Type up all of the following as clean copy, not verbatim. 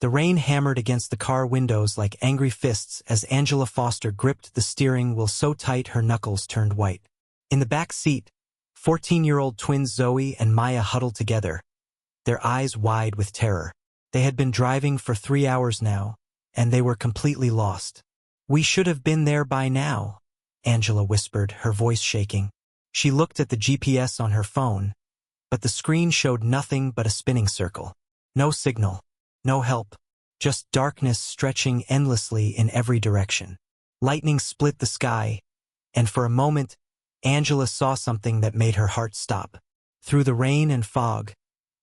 The rain hammered against the car windows like angry fists as Angela Foster gripped the steering wheel so tight her knuckles turned white. In the back seat, 14-year-old twins Zoe and Maya huddled together, their eyes wide with terror. They had been driving for 3 hours now, and they were completely lost. "We should have been there by now," Angela whispered, her voice shaking. She looked at the GPS on her phone, but the screen showed nothing but a spinning circle. No signal, no help, just darkness stretching endlessly in every direction. Lightning split the sky, and for a moment, Angela saw something that made her heart stop. Through the rain and fog,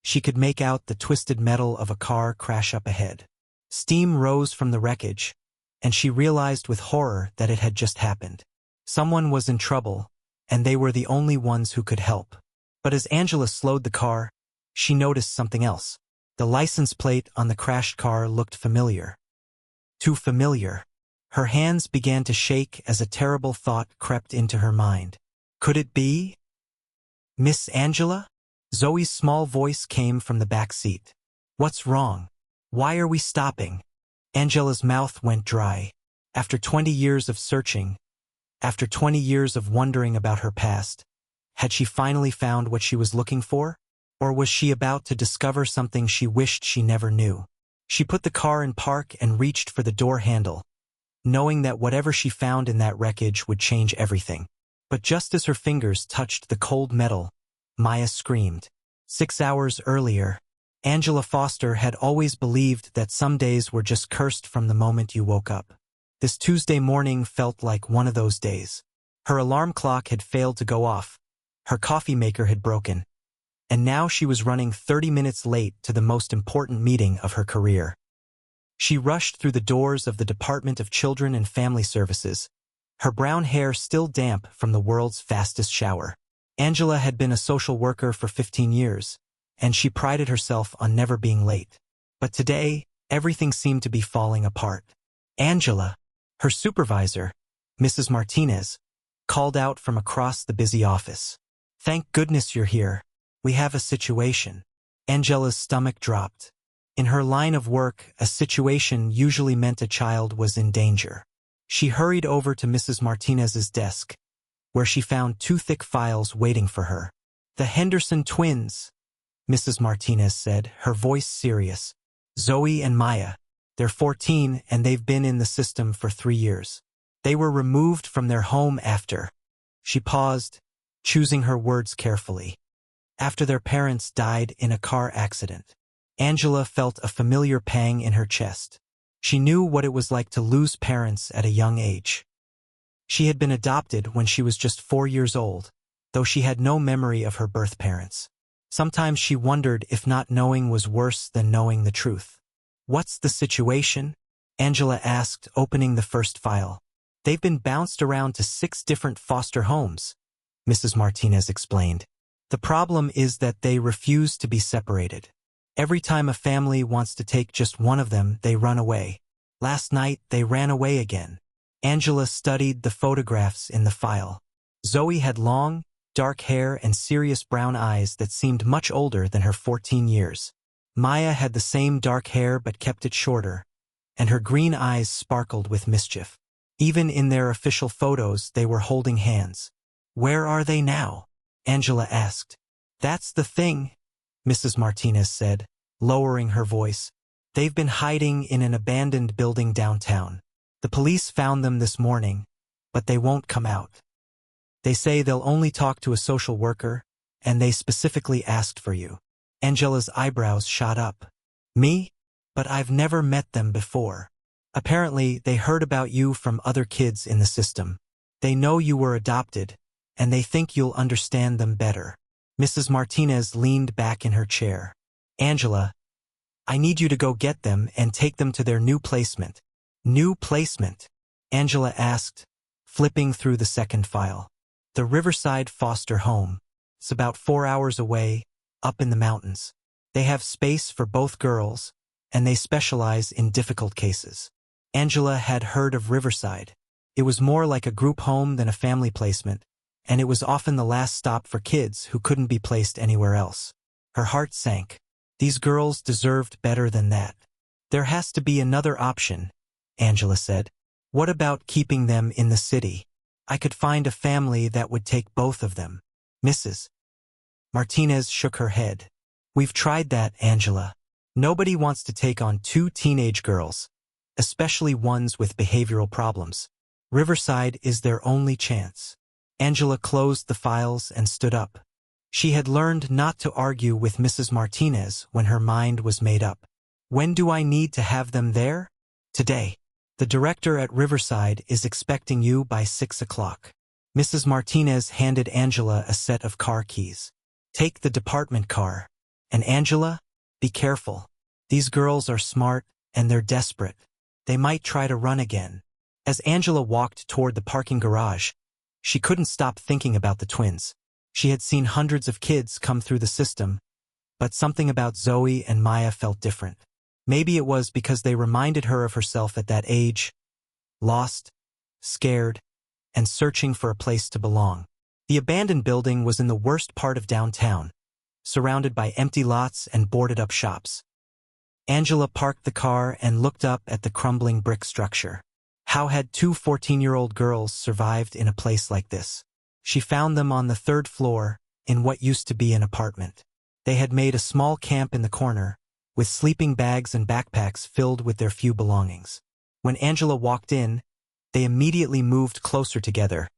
she could make out the twisted metal of a car crash up ahead. Steam rose from the wreckage, and she realized with horror that it had just happened. Someone was in trouble, and they were the only ones who could help. But as Angela slowed the car, she noticed something else. The license plate on the crashed car looked familiar. Too familiar. Her hands began to shake as a terrible thought crept into her mind. Could it be Miss Angela? Zoe's small voice came from the back seat. "What's wrong? Why are we stopping?" Angela's mouth went dry. After 20 years of searching, after 20 years of wondering about her past, had she finally found what she was looking for? Or was she about to discover something she wished she never knew? She put the car in park and reached for the door handle, knowing that whatever she found in that wreckage would change everything. But just as her fingers touched the cold metal, Maya screamed. 6 hours earlier, Angela Foster had always believed that some days were just cursed from the moment you woke up. This Tuesday morning felt like one of those days. Her alarm clock had failed to go off, her coffee maker had broken, and now she was running 30 minutes late to the most important meeting of her career. She rushed through the doors of the Department of Children and Family Services, her brown hair still damp from the world's fastest shower. Angela had been a social worker for 15 years, and she prided herself on never being late. But today, everything seemed to be falling apart. Angela, her supervisor, Mrs. Martinez, called out from across the busy office. "Thank goodness you're here. We have a situation." Angela's stomach dropped. In her line of work, a situation usually meant a child was in danger. She hurried over to Mrs. Martinez's desk, where she found 2 thick files waiting for her. "The Henderson twins," Mrs. Martinez said, her voice serious. "Zoe and Maya. They're 14 and they've been in the system for 3 years. They were removed from their home after." She paused, choosing her words carefully. "After their parents died in a car accident." Angela felt a familiar pang in her chest. She knew what it was like to lose parents at a young age. She had been adopted when she was just 4 years old, though she had no memory of her birth parents. Sometimes she wondered if not knowing was worse than knowing the truth. "What's the situation?" Angela asked, opening the first file. "They've been bounced around to 6 different foster homes," Mrs. Martinez explained. "The problem is that they refuse to be separated. Every time a family wants to take just one of them, they run away. Last night, they ran away again." Angela studied the photographs in the file. Zoe had long, dark hair and serious brown eyes that seemed much older than her 14 years. Maya had the same dark hair but kept it shorter, and her green eyes sparkled with mischief. Even in their official photos, they were holding hands. "Where are they now?" Angela asked. "That's the thing," Mrs. Martinez said, lowering her voice. "They've been hiding in an abandoned building downtown. The police found them this morning, but they won't come out. They say they'll only talk to a social worker, and they specifically asked for you." Angela's eyebrows shot up. "Me? But I've never met them before. Apparently, they heard about you from other kids in the system. They know you were adopted, and they think you'll understand them better." Mrs. Martinez leaned back in her chair. "Angela, I need you to go get them and take them to their new placement." "New placement?" Angela asked, flipping through the second file. "The Riverside Foster Home. It's about 4 hours away, up in the mountains. They have space for both girls, and they specialize in difficult cases." Angela had heard of Riverside. It was more like a group home than a family placement, and it was often the last stop for kids who couldn't be placed anywhere else. Her heart sank. These girls deserved better than that. There has to be another option, Angela said. What about keeping them in the city? I could find a family that would take both of them. Mrs. Martinez shook her head. We've tried that, Angela. Nobody wants to take on two teenage girls, especially ones with behavioral problems. Riverside is their only chance. Angela closed the files and stood up. She had learned not to argue with Mrs. Martinez when her mind was made up. When do I need to have them there? Today. The director at Riverside is expecting you by 6 o'clock. Mrs. Martinez handed Angela a set of car keys. Take the department car. And Angela, be careful. These girls are smart and they're desperate. They might try to run again. As Angela walked toward the parking garage, she couldn't stop thinking about the twins. She had seen hundreds of kids come through the system, but something about Zoe and Maya felt different. Maybe it was because they reminded her of herself at that age, lost, scared, and searching for a place to belong. The abandoned building was in the worst part of downtown, surrounded by empty lots and boarded-up shops. Angela parked the car and looked up at the crumbling brick structure. How had two 14-year-old girls survived in a place like this? She found them on the 3rd floor, in what used to be an apartment. They had made a small camp in the corner, with sleeping bags and backpacks filled with their few belongings. When Angela walked in, they immediately moved closer together,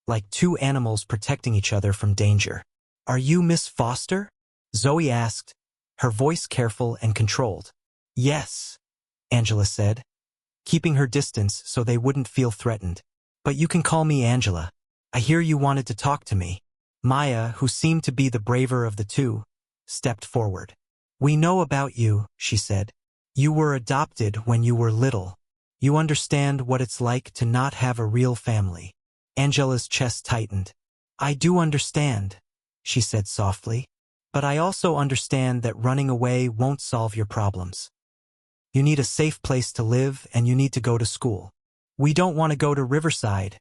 like two animals protecting each other from danger. Are you Miss Foster? Zoe asked, her voice careful and controlled. Yes, Angela said, keeping her distance so they wouldn't feel threatened. But you can call me Angela. I hear you wanted to talk to me. Maya, who seemed to be the braver of the two, stepped forward. We know about you, she said. You were adopted when you were little. You understand what it's like to not have a real family. Angela's chest tightened. I do understand, she said softly. But I also understand that running away won't solve your problems. You need a safe place to live and you need to go to school. We don't want to go to Riverside,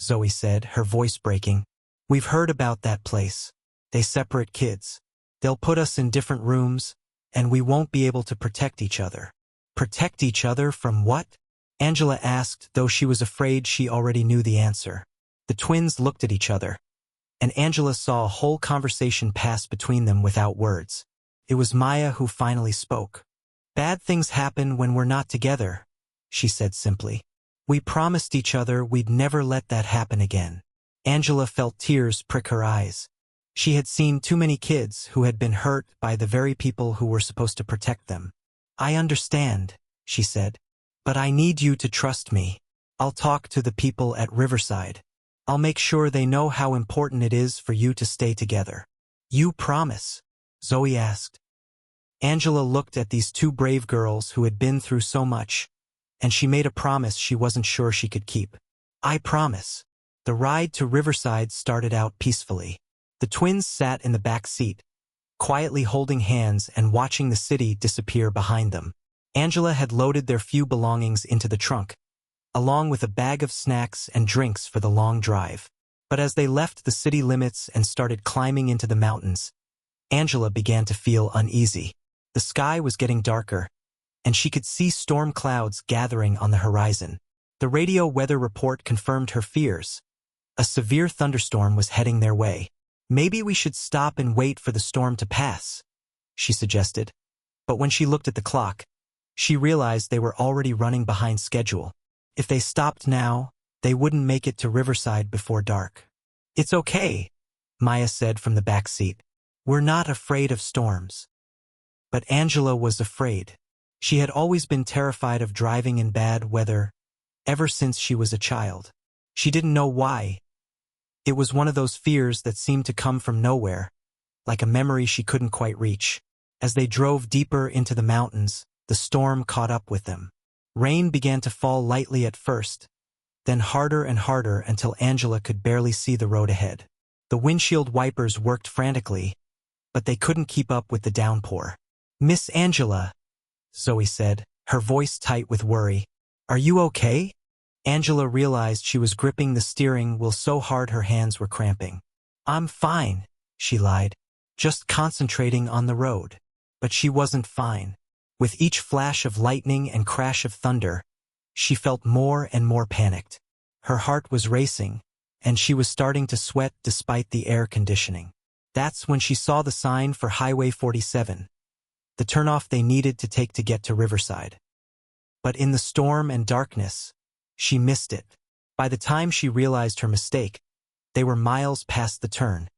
Zoe said, her voice breaking. We've heard about that place. They separate kids. They'll put us in different rooms, and we won't be able to protect each other. Protect each other from what? Angela asked, though she was afraid she already knew the answer. The twins looked at each other, and Angela saw a whole conversation pass between them without words. It was Maya who finally spoke. Bad things happen when we're not together, she said simply. We promised each other we'd never let that happen again. Angela felt tears prick her eyes. She had seen too many kids who had been hurt by the very people who were supposed to protect them. I understand, she said. But I need you to trust me. I'll talk to the people at Riverside. I'll make sure they know how important it is for you to stay together. You promise? Zoe asked. Angela looked at these two brave girls who had been through so much, and she made a promise she wasn't sure she could keep. I promise. The ride to Riverside started out peacefully. The twins sat in the back seat, quietly holding hands and watching the city disappear behind them. Angela had loaded their few belongings into the trunk, along with a bag of snacks and drinks for the long drive. But as they left the city limits and started climbing into the mountains, Angela began to feel uneasy. The sky was getting darker, and she could see storm clouds gathering on the horizon. The radio weather report confirmed her fears. A severe thunderstorm was heading their way. Maybe we should stop and wait for the storm to pass, she suggested. But when she looked at the clock, she realized they were already running behind schedule. If they stopped now, they wouldn't make it to Riverside before dark. It's okay, Maya said from the back seat. We're not afraid of storms. But Angela was afraid. She had always been terrified of driving in bad weather, ever since she was a child. She didn't know why. It was one of those fears that seemed to come from nowhere, like a memory she couldn't quite reach. As they drove deeper into the mountains, the storm caught up with them. Rain began to fall lightly at first, then harder and harder until Angela could barely see the road ahead. The windshield wipers worked frantically, but they couldn't keep up with the downpour. Miss Angela, Zoe said, her voice tight with worry. Are you okay? Angela realized she was gripping the steering wheel so hard her hands were cramping. I'm fine, she lied, just concentrating on the road. But she wasn't fine. With each flash of lightning and crash of thunder, she felt more and more panicked. Her heart was racing, and she was starting to sweat despite the air conditioning. That's when she saw the sign for Highway 47, the turnoff they needed to take to get to Riverside. But in the storm and darkness, she missed it. By the time she realized her mistake, they were miles past the turn,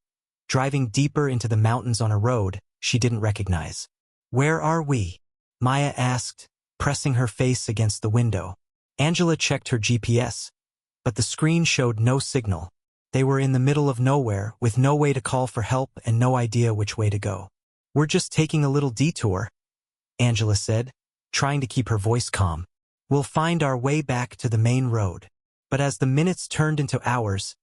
driving deeper into the mountains on a road she didn't recognize. "Where are we?" Maya asked, pressing her face against the window. Angela checked her GPS, but the screen showed no signal. They were in the middle of nowhere, with no way to call for help and no idea which way to go. "We're just taking a little detour," Angela said, trying to keep her voice calm. "We'll find our way back to the main road." But as the minutes turned into hours,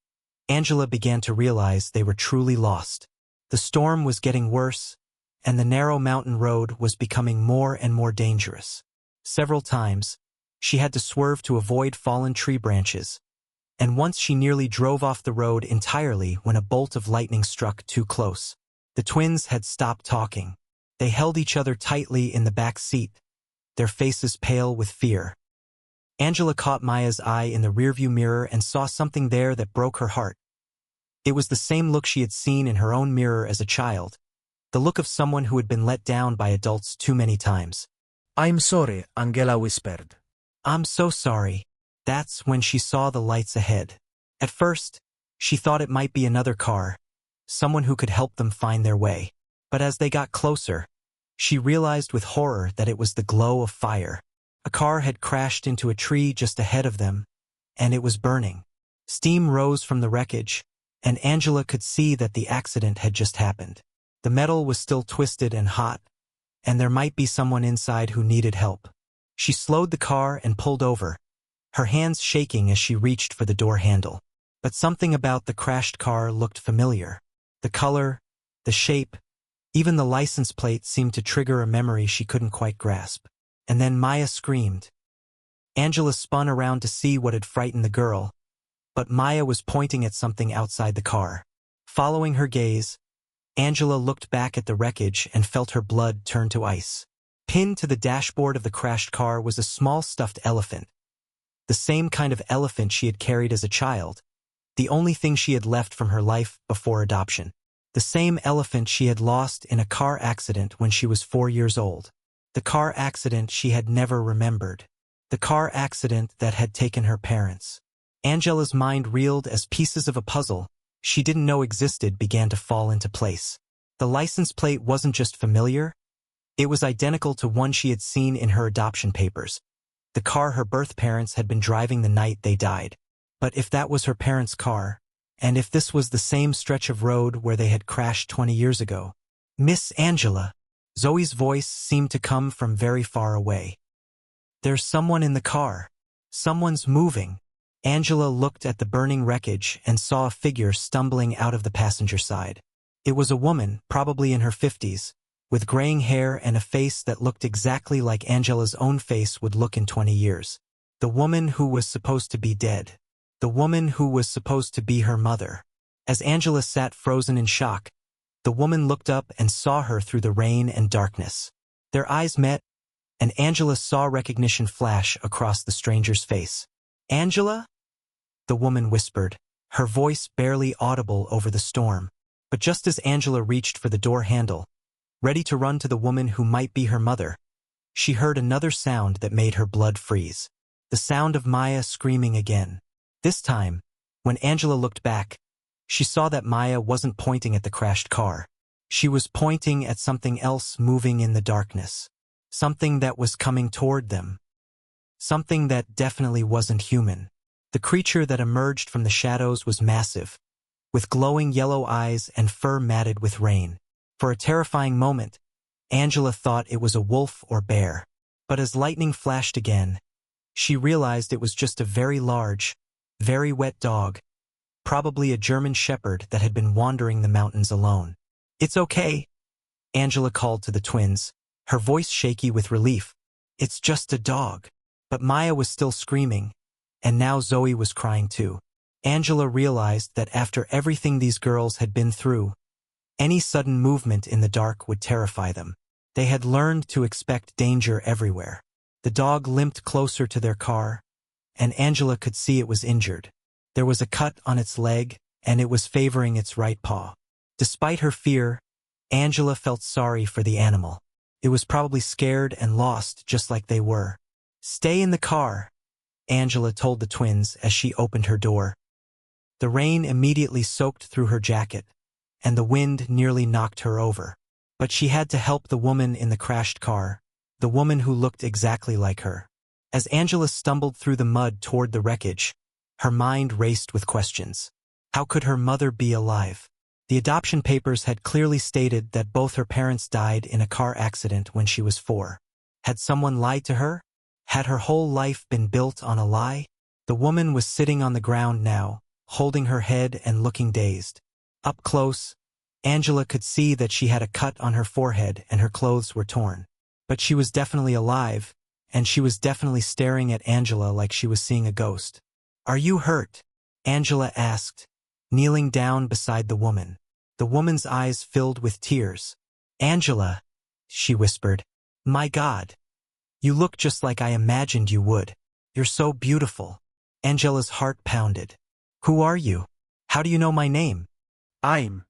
Angela began to realize they were truly lost. The storm was getting worse, and the narrow mountain road was becoming more and more dangerous. Several times, she had to swerve to avoid fallen tree branches, and once she nearly drove off the road entirely when a bolt of lightning struck too close. The twins had stopped talking. They held each other tightly in the back seat, their faces pale with fear. Angela caught Maya's eye in the rearview mirror and saw something there that broke her heart. It was the same look she had seen in her own mirror as a child, the look of someone who had been let down by adults too many times. "I'm sorry," Angela whispered. "I'm so sorry." That's when she saw the lights ahead. At first, she thought it might be another car, someone who could help them find their way. But as they got closer, she realized with horror that it was the glow of fire. A car had crashed into a tree just ahead of them, and it was burning. Steam rose from the wreckage, and Angela could see that the accident had just happened. The metal was still twisted and hot, and there might be someone inside who needed help. She slowed the car and pulled over, her hands shaking as she reached for the door handle. But something about the crashed car looked familiar. The color, the shape, even the license plate seemed to trigger a memory she couldn't quite grasp. And then Maya screamed. Angela spun around to see what had frightened the girl, but Maya was pointing at something outside the car. Following her gaze, Angela looked back at the wreckage and felt her blood turn to ice. Pinned to the dashboard of the crashed car was a small stuffed elephant. The same kind of elephant she had carried as a child, the only thing she had left from her life before adoption. The same elephant she had lost in a car accident when she was 4 years old. The car accident she had never remembered. The car accident that had taken her parents. Angela's mind reeled as pieces of a puzzle she didn't know existed began to fall into place. The license plate wasn't just familiar, it was identical to one she had seen in her adoption papers. The car her birth parents had been driving the night they died. But if that was her parents' car, and if this was the same stretch of road where they had crashed 20 years ago, "Miss Angela," Zoe's voice seemed to come from very far away. "There's someone in the car. Someone's moving." Angela looked at the burning wreckage and saw a figure stumbling out of the passenger side. It was a woman, probably in her 50s, with graying hair and a face that looked exactly like Angela's own face would look in 20 years. The woman who was supposed to be dead. The woman who was supposed to be her mother. As Angela sat frozen in shock, the woman looked up and saw her through the rain and darkness. Their eyes met, and Angela saw recognition flash across the stranger's face. "Angela?" the woman whispered, her voice barely audible over the storm. But just as Angela reached for the door handle, ready to run to the woman who might be her mother, she heard another sound that made her blood freeze. The sound of Maya screaming again. This time, when Angela looked back, she saw that Maya wasn't pointing at the crashed car. She was pointing at something else moving in the darkness. Something that was coming toward them. Something that definitely wasn't human. The creature that emerged from the shadows was massive, with glowing yellow eyes and fur matted with rain. For a terrifying moment, Angela thought it was a wolf or bear. But as lightning flashed again, she realized it was just a very large, very wet dog, probably a German shepherd that had been wandering the mountains alone. "It's okay," Angela called to the twins, her voice shaky with relief. "It's just a dog." But Maya was still screaming, and now Zoe was crying too. Angela realized that after everything these girls had been through, any sudden movement in the dark would terrify them. They had learned to expect danger everywhere. The dog limped closer to their car, and Angela could see it was injured. There was a cut on its leg, and it was favoring its right paw. Despite her fear, Angela felt sorry for the animal. It was probably scared and lost just like they were. "Stay in the car," Angela told the twins as she opened her door. The rain immediately soaked through her jacket, and the wind nearly knocked her over. But she had to help the woman in the crashed car, the woman who looked exactly like her. As Angela stumbled through the mud toward the wreckage, her mind raced with questions. How could her mother be alive? The adoption papers had clearly stated that both her parents died in a car accident when she was 4. Had someone lied to her? Had her whole life been built on a lie? The woman was sitting on the ground now, holding her head and looking dazed. Up close, Angela could see that she had a cut on her forehead and her clothes were torn. But she was definitely alive, and she was definitely staring at Angela like she was seeing a ghost. "Are you hurt?" Angela asked, kneeling down beside the woman. The woman's eyes filled with tears. "Angela," she whispered, "my God. You look just like I imagined you would. You're so beautiful." Angela's heart pounded. "Who are you? How do you know my name?" I'm.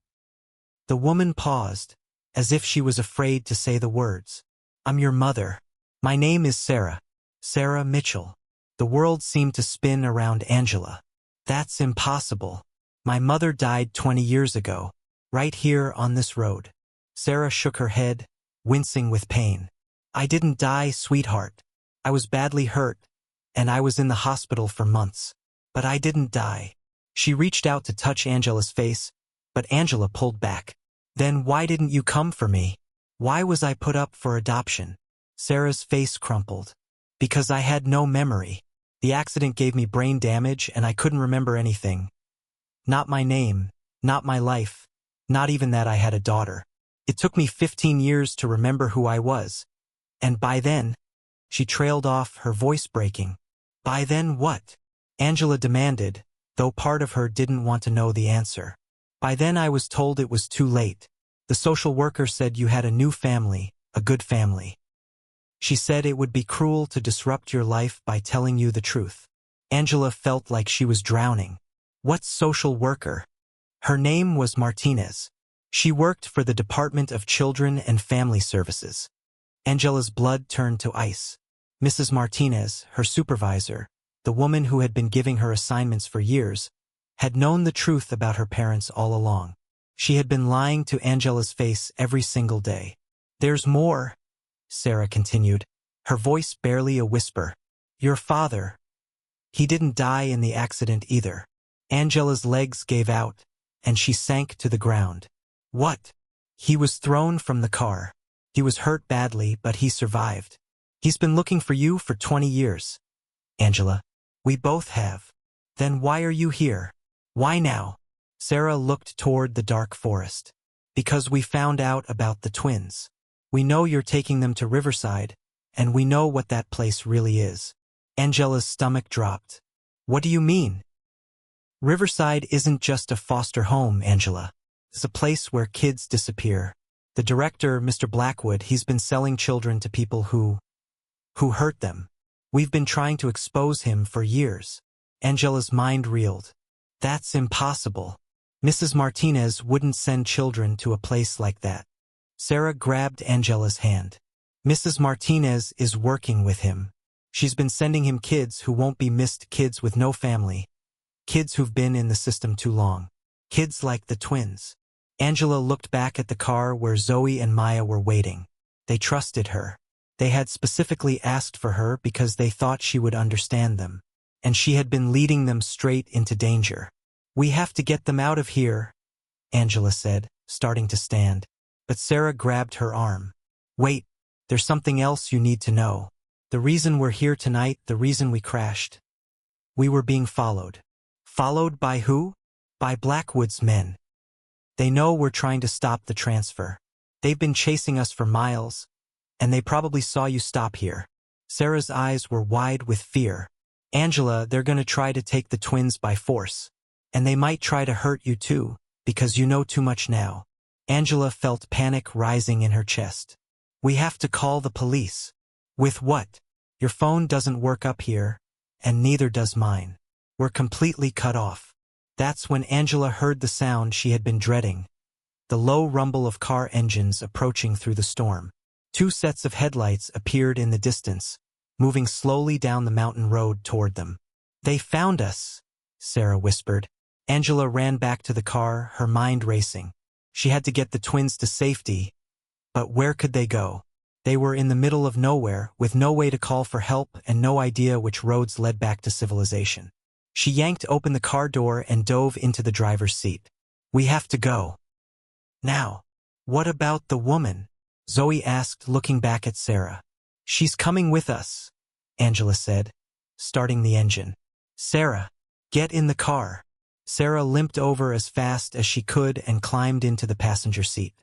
The woman paused, as if she was afraid to say the words. "I'm your mother. My name is Sarah. Sarah Mitchell." The world seemed to spin around Angela. "That's impossible. My mother died 20 years ago, right here on this road." Sarah shook her head, wincing with pain. "I didn't die, sweetheart. I was badly hurt, and I was in the hospital for months. But I didn't die." She reached out to touch Angela's face, but Angela pulled back. "Then why didn't you come for me? Why was I put up for adoption?" Sarah's face crumpled. "Because I had no memory. The accident gave me brain damage and I couldn't remember anything. Not my name, not my life, not even that I had a daughter. It took me 15 years to remember who I was. And by then," she trailed off, her voice breaking. "By then what?" Angela demanded, though part of her didn't want to know the answer. "By then I was told it was too late. The social worker said you had a new family, a good family. She said it would be cruel to disrupt your life by telling you the truth." Angela felt like she was drowning. What social worker? Her name was Martinez. She worked for the Department of Children and Family Services. Angela's blood turned to ice. Mrs. Martinez, her supervisor, the woman who had been giving her assignments for years, had known the truth about her parents all along. She had been lying to Angela's face every single day. "There's more," Sarah continued, her voice barely a whisper. "Your father. He didn't die in the accident either." Angela's legs gave out, and she sank to the ground. "What?" "He was thrown from the car. He was hurt badly, but he survived. He's been looking for you for 20 years. Angela, we both have. Then why are you here? Why now?" Sarah looked toward the dark forest. "Because we found out about the twins. We know you're taking them to Riverside, and we know what that place really is." Angela's stomach dropped. "What do you mean?" "Riverside isn't just a foster home, Angela. It's a place where kids disappear. The director, Mr. Blackwood, he's been selling children to people who hurt them. We've been trying to expose him for years." Angela's mind reeled. "That's impossible. Mrs. Martinez wouldn't send children to a place like that." Sarah grabbed Angela's hand. "Mrs. Martinez is working with him. She's been sending him kids who won't be missed, kids with no family, kids who've been in the system too long, kids like the twins." Angela looked back at the car where Zoe and Maya were waiting. They trusted her. They had specifically asked for her because they thought she would understand them, and she had been leading them straight into danger. "We have to get them out of here," Angela said, starting to stand. But Sarah grabbed her arm. "Wait, there's something else you need to know. The reason we're here tonight, the reason we crashed. We were being followed." "Followed by who?" "By Blackwood's men. They know we're trying to stop the transfer. They've been chasing us for miles, and they probably saw you stop here." Sarah's eyes were wide with fear. "Angela, they're going to try to take the twins by force. And they might try to hurt you too, because you know too much now." Angela felt panic rising in her chest. We have to call the police. With what? Your phone doesn't work up here, and neither does mine. We're completely cut off. That's when Angela heard the sound she had been dreading, the low rumble of car engines approaching through the storm. 2 sets of headlights appeared in the distance, moving slowly down the mountain road toward them. They found us, Sarah whispered. Angela ran back to the car, her mind racing. She had to get the twins to safety, but where could they go? They were in the middle of nowhere, with no way to call for help and no idea which roads led back to civilization. She yanked open the car door and dove into the driver's seat. We have to go. Now. What about the woman? Zoe asked, looking back at Sarah. She's coming with us, Angela said, starting the engine. Sarah, get in the car. Sarah limped over as fast as she could and climbed into the passenger seat.